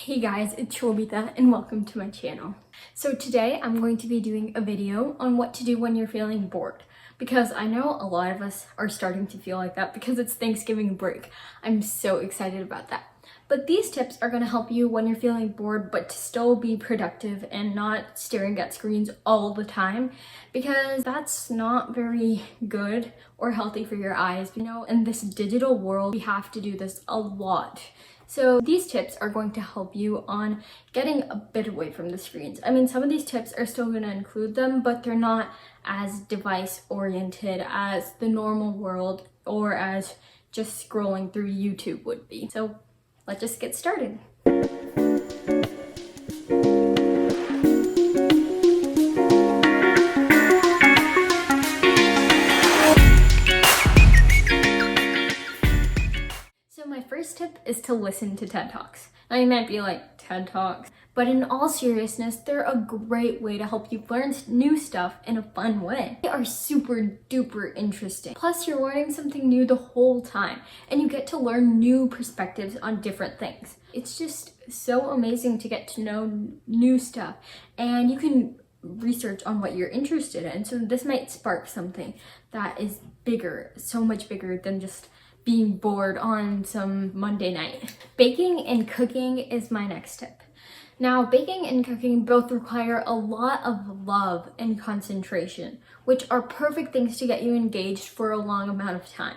Hey guys, it's Shobhita and welcome to my channel. So today I'm going to be doing a video on what to do when you're feeling bored, because I know a lot of us are starting to feel like that because it's Thanksgiving break. I'm so excited about that. But these tips are going to help you when you're feeling bored but to still be productive and not staring at screens all the time, because that's not very good or healthy for your eyes. You know, in this digital world, we have to do this a lot. So these tips are going to help you on getting a bit away from the screens. I mean, some of these tips are still going to include them, but they're not as device oriented as the normal world or as just scrolling through YouTube would be. So let's just get started. My first tip is to listen to TED Talks. Now you might be like, TED Talks? But in all seriousness, they're a great way to help you learn new stuff in a fun way. They are super duper interesting. Plus you're learning something new the whole time and you get to learn new perspectives on different things. It's just so amazing to get to know new stuff, and you can research on what you're interested in. So this might spark something that is bigger, so much bigger than just being bored on some Monday night. Baking and cooking is my next tip. Now, baking and cooking both require a lot of love and concentration, which are perfect things to get you engaged for a long amount of time.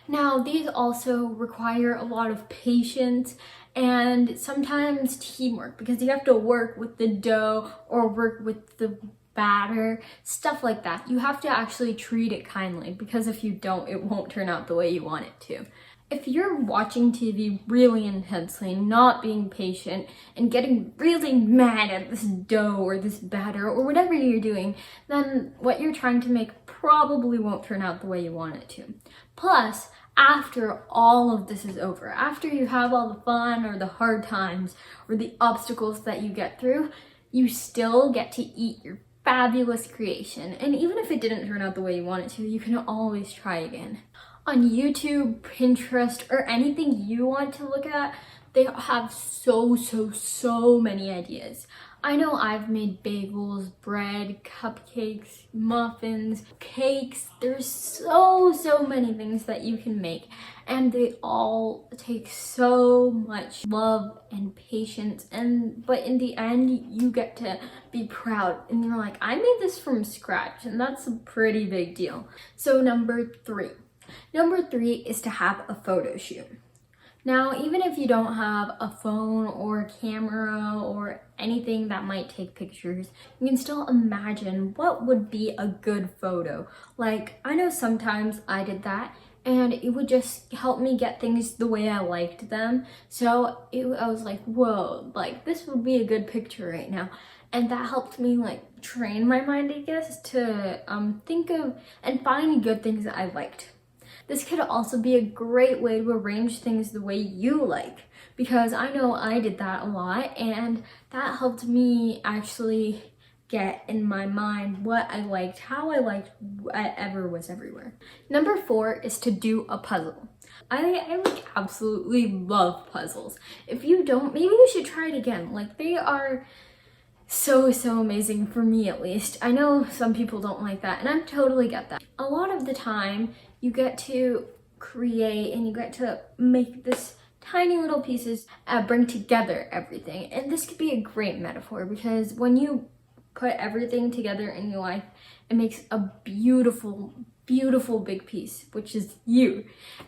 Now, these also require a lot of patience and sometimes teamwork, because you have to work with the dough or work with the batter, stuff like that. You have to actually treat it kindly, because if you don't, it won't turn out the way you want it to. If you're watching TV really intensely, not being patient, and getting really mad at this dough or this batter or whatever you're doing, then what you're trying to make probably won't turn out the way you want it to. Plus, after all of this is over, after you have all the fun or the hard times or the obstacles that you get through, you still get to eat your fabulous creation. And even if it didn't turn out the way you want it to, you can always try again. On YouTube, Pinterest, or anything you want to look at, they have so many ideas. I know I've made bagels, bread, cupcakes, muffins, cakes. There's so many things that you can make, and they all take so much love and patience, but in the end you get to be proud and you're like, I made this from scratch, and that's a pretty big deal. So number three is to have a photo shoot. Now, even if you don't have a phone or a camera or anything that might take pictures, you can still imagine what would be a good photo. Like, I know sometimes I did that, and it would just help me get things the way I liked them. So I was like, whoa, like this would be a good picture right now. And that helped me like train my mind, I guess, to think of and find good things that I liked. This could also be a great way to arrange things the way you like, because I know I did that a lot, and that helped me actually get in my mind what I liked, how I liked whatever was everywhere. Number 4 is to do a puzzle. I like absolutely love puzzles. If you don't, maybe you should try it again. Like, they are so amazing, for me at least. I know some people don't like that, and I totally get that. A lot of the time you get to create and you get to make this tiny little pieces bring together everything, and this could be a great metaphor, because when you put everything together in your life, it makes a beautiful big piece, which is you.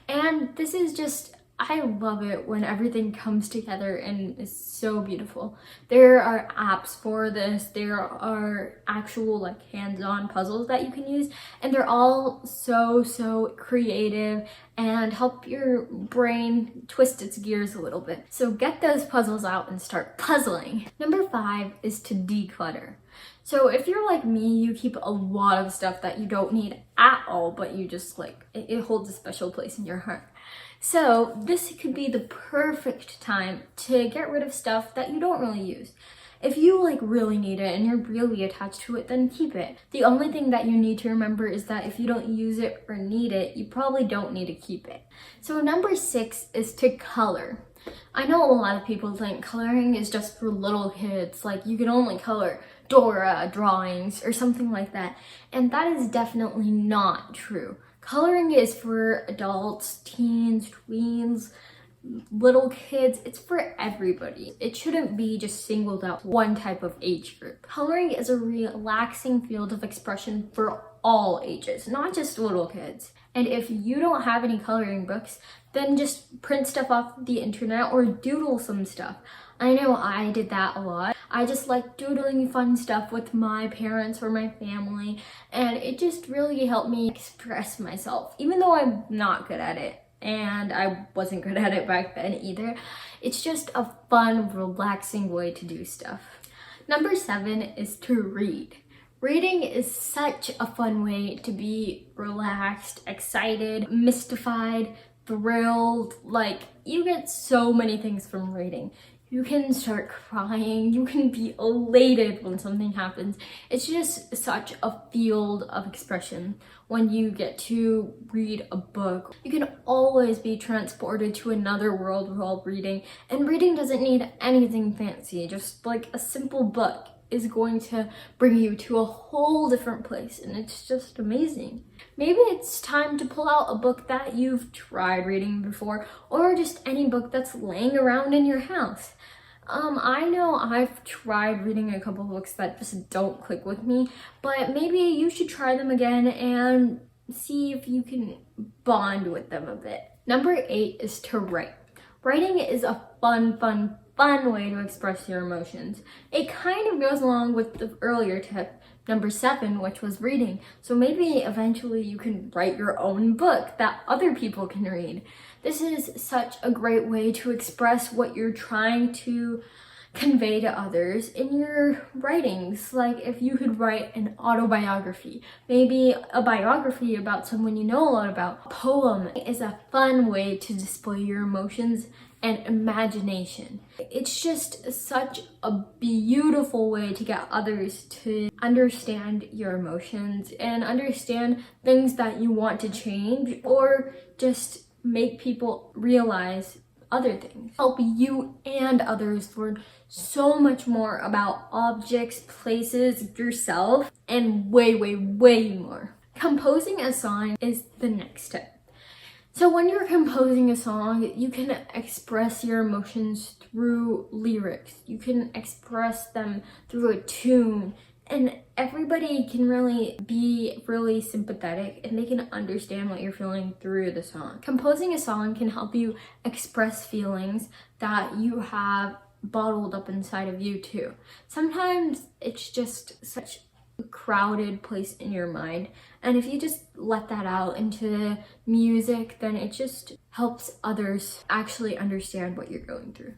And this is just, I love it when everything comes together and is so beautiful. There are apps for this. There are actual like hands-on puzzles that you can use, and they're all so creative and help your brain twist its gears a little bit. So get those puzzles out and start puzzling. Number 5 is to declutter. So if you're like me, you keep a lot of stuff that you don't need at all, but you just like, it holds a special place in your heart. So this could be the perfect time to get rid of stuff that you don't really use. If you like really need it and you're really attached to it, then keep it. The only thing that you need to remember is that if you don't use it or need it, you probably don't need to keep it. So number 6 is to color. I know a lot of people think coloring is just for little kids, like you can only color Dora drawings or something like that, and that is definitely not true. Coloring is for adults, teens, tweens, little kids. It's for everybody. It shouldn't be just singled out one type of age group. Coloring is a relaxing field of expression for all ages, not just little kids. And if you don't have any coloring books, then just print stuff off the internet or doodle some stuff. I know I did that a lot. I just like doodling fun stuff with my parents or my family, and it just really helped me express myself, even though I'm not good at it. And I wasn't good at it back then either. It's just a fun, relaxing way to do stuff. Number 7 is to read. Reading is such a fun way to be relaxed, excited, mystified, thrilled. Like, you get so many things from reading. You can start crying, you can be elated when something happens. It's just such a field of expression when you get to read a book. You can always be transported to another world while reading, and reading doesn't need anything fancy. Just like a simple book is going to bring you to a whole different place, and it's just amazing. Maybe it's time to pull out a book that you've tried reading before, or just any book that's laying around in your house. I know I've tried reading a couple books that just don't click with me, but maybe you should try them again and see if you can bond with them a bit. Number 8 is to write. Writing is a fun way to express your emotions. It kind of goes along with the earlier tip, number 7, which was reading. So maybe eventually you can write your own book that other people can read. This is such a great way to express what you're trying to convey to others in your writings. Like if you could write an autobiography, maybe a biography about someone you know a lot about. A poem is a fun way to display your emotions and imagination. It's just such a beautiful way to get others to understand your emotions and understand things that you want to change, or just make people realize other things. Help you and others learn so much more about objects, places, yourself, and way more. Composing a song is the next step. So when you're composing a song, you can express your emotions through lyrics. You can express them through a tune, and everybody can really be really sympathetic and they can understand what you're feeling through the song. Composing a song can help you express feelings that you have bottled up inside of you too. Sometimes it's just such a crowded place in your mind, and if you just let that out into music, then it just helps others actually understand what you're going through.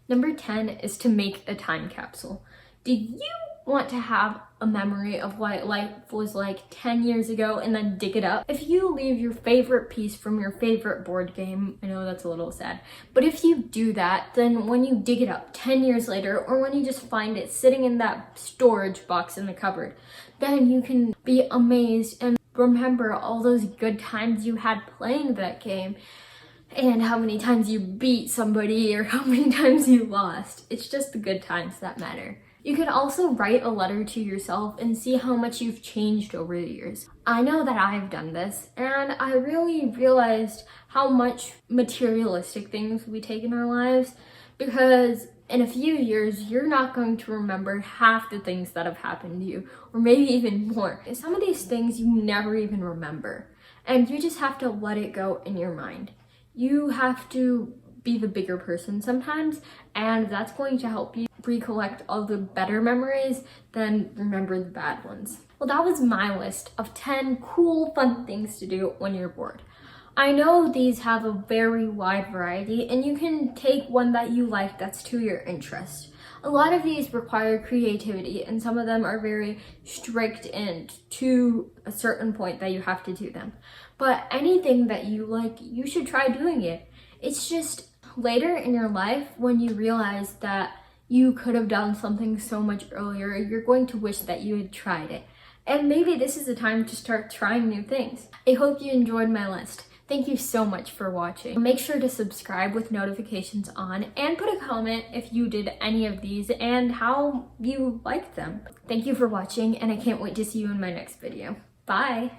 Number 10 is to make a time capsule. Do you want to have a memory of what life was like 10 years ago and then dig it up? If you leave your favorite piece from your favorite board game, I know that's a little sad, but if you do that, then when you dig it up 10 years later, or when you just find it sitting in that storage box in the cupboard, then you can be amazed and remember all those good times you had playing that game, and how many times you beat somebody or how many times you lost. It's just the good times that matter. You can also write a letter to yourself and see how much you've changed over the years. I know that I've done this, and I really realized how much materialistic things we take in our lives, because in a few years, you're not going to remember half the things that have happened to you, or maybe even more. Some of these things you never even remember, and you just have to let it go in your mind. You have to be the bigger person sometimes, and that's going to help you recollect all the better memories than remember the bad ones. Well, that was my list of 10 cool, fun things to do when you're bored. I know these have a very wide variety, and you can take one that you like that's to your interest. A lot of these require creativity, and some of them are very strict and to a certain point that you have to do them. But anything that you like, you should try doing it. It's just later in your life, when you realize that you could have done something so much earlier, you're going to wish that you had tried it. And maybe this is the time to start trying new things. I hope you enjoyed my list. Thank you so much for watching. Make sure to subscribe with notifications on and put a comment if you did any of these and how you liked them. Thank you for watching, and I can't wait to see you in my next video. Bye!